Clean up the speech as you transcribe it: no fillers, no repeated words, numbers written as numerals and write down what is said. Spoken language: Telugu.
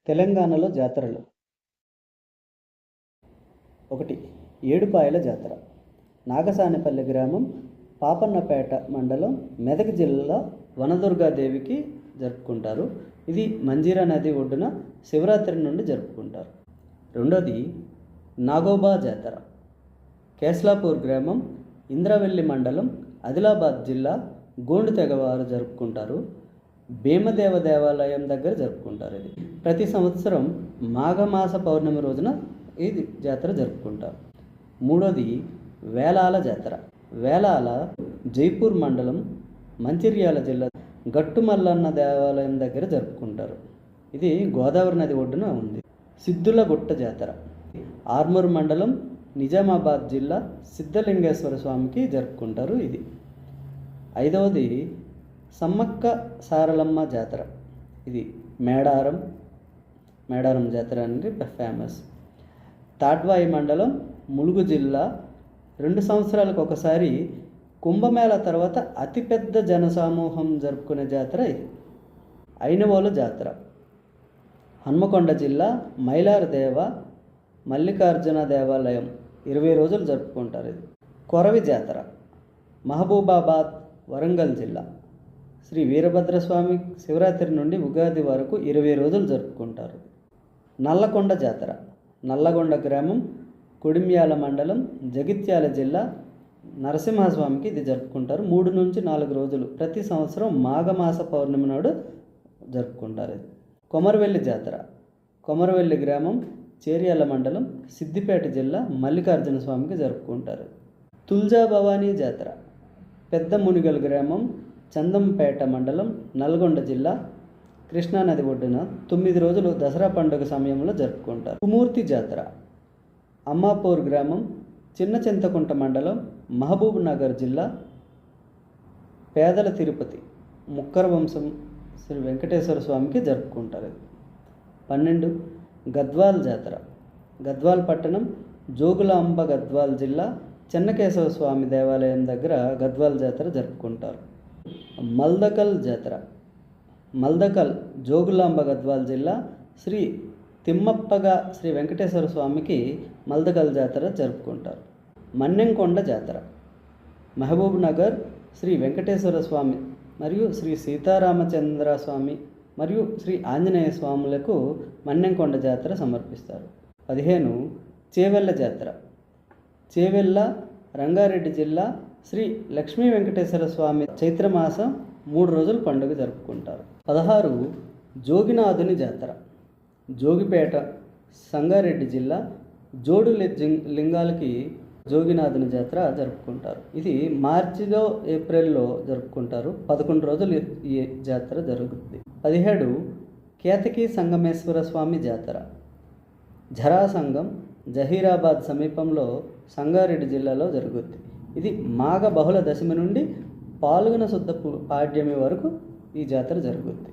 తెలంగాణలో జాతరలు. 1. ఏడుపాయల జాతర. నాగసానెపల్లి గ్రామం, పాపన్నపేట మండలం, మెదక్ జిల్లా వనదుర్గాదేవికి జరుపుకుంటారు. ఇది మంజీరా నది ఒడ్డున శివరాత్రి నుండి జరుపుకుంటారు. 2. నాగోబా జాతర. కేస్లాపూర్ గ్రామం, ఇంద్రవెల్లి మండలం, ఆదిలాబాద్ జిల్లా గోండు తెగవారు జరుపుకుంటారు. భీమదేవ దేవాలయం దగ్గర జరుపుకుంటారు. ఇది ప్రతి సంవత్సరం మాఘమాస పౌర్ణమి రోజున ఈ జాతర జరుపుకుంటారు. 3. వేలాల జాతర. వేలాల జైపూర్ మండలం, మంచిర్యాల జిల్లా గట్టుమల్లన్న దేవాలయం దగ్గర జరుపుకుంటారు. ఇది గోదావరి నది ఒడ్డున ఉంది. సిద్ధులగుట్ట జాతర. ఆర్మూర్ మండలం, నిజామాబాద్ జిల్లా సిద్ధలింగేశ్వర స్వామికి జరుపుకుంటారు. ఇది 5. సమ్మక్క సారలమ్మ జాతర. ఇది మేడారం జాతర అనేది ఫేమస్. తాడ్వాయి మండలం, ములుగు జిల్లా 2 సంవత్సరాలకు ఒకసారి కుంభమేళ తర్వాత అతిపెద్ద జనసమూహం జరుపుకునే జాతర ఇది. ఐనవోలు జాతర. హన్మకొండ జిల్లా మైలారదేవ మల్లికార్జున దేవాలయం 20 రోజులు జరుపుకుంటారు. ఇది కొరవి జాతర. మహబూబాబాద్, వరంగల్ జిల్లా శ్రీ వీరభద్రస్వామి శివరాత్రి నుండి ఉగాది వరకు 20 రోజులు జరుపుకుంటారు. నల్లకొండ జాతర. నల్లగొండ గ్రామం, కొడిమ్యాల మండలం, జగిత్యాల జిల్లా నరసింహస్వామికి ఇది జరుపుకుంటారు. 3 నుంచి 4 రోజులు ప్రతి సంవత్సరం మాఘమాస పౌర్ణమి నాడు జరుపుకుంటారు. ఇది కొమరవెల్లి జాతర. కొమరవెల్లి గ్రామం, చేర్యాల మండలం, సిద్దిపేట జిల్లా మల్లికార్జున స్వామికి జరుపుకుంటారు. తుల్జా భవానీ జాతర. పెద్ద మునిగల్ గ్రామం, చందంపేట మండలం, నల్గొండ జిల్లా కృష్ణానది ఒడ్డున 9 రోజులు దసరా పండుగ సమయంలో జరుపుకుంటారు. కుమూర్తి జాతర. అమ్మాపూర్ గ్రామం, చిన్న చింతకుంట మండలం, మహబూబ్ నగర్ జిల్లా పేదల తిరుపతి ముక్కర వంశం శ్రీ వెంకటేశ్వర స్వామికి జరుపుకుంటారు. 12. గద్వాల్ జాతర. గద్వాల్ పట్టణం, జోగులాంబ గద్వాల్ జిల్లా చెన్నకేశవ స్వామి దేవాలయం దగ్గర గద్వాల్ జాతర జరుపుకుంటారు. మల్దకల్ జాతర. మల్దకల్, జోగులాంబ గద్వాల్ జిల్లా శ్రీ తిమ్మప్పగా శ్రీ వెంకటేశ్వర స్వామికి మల్దకల్ జాతర జరుపుకుంటారు. మన్నెంకొండ జాతర. మహబూబ్ నగర్ శ్రీ వెంకటేశ్వర స్వామి మరియు శ్రీ సీతారామచంద్ర స్వామి మరియు శ్రీ ఆంజనేయ స్వాములకు మన్నెంకొండ జాతర సమర్పిస్తారు. 15. చేవెళ్ళ జాతర. చేవెళ్ళ, రంగారెడ్డి జిల్లా శ్రీ లక్ష్మీ వెంకటేశ్వర స్వామి చైత్రమాసం 3 రోజులు పండుగ జరుపుకుంటారు. 16. జోగినాథుని జాతర. జోగిపేట, సంగారెడ్డి జిల్లా జోడు లింగాలకి జోగినాథుని జాతర జరుపుకుంటారు. ఇది మార్చిలో, ఏప్రిల్లో జరుపుకుంటారు. 11 రోజులు ఈ జాతర జరుగుతుంది. 17. కేతకి సంగమేశ్వర స్వామి జాతర. ఝరాసంగం, జహీరాబాద్ సమీపంలో సంగారెడ్డి జిల్లాలో జరుగుద్ది. ఇది మాఘ బహుళ దశమి నుండి పాల్గొన శుద్ధ పాడ్యమి వరకు ఈ జాతర జరుగుద్ది.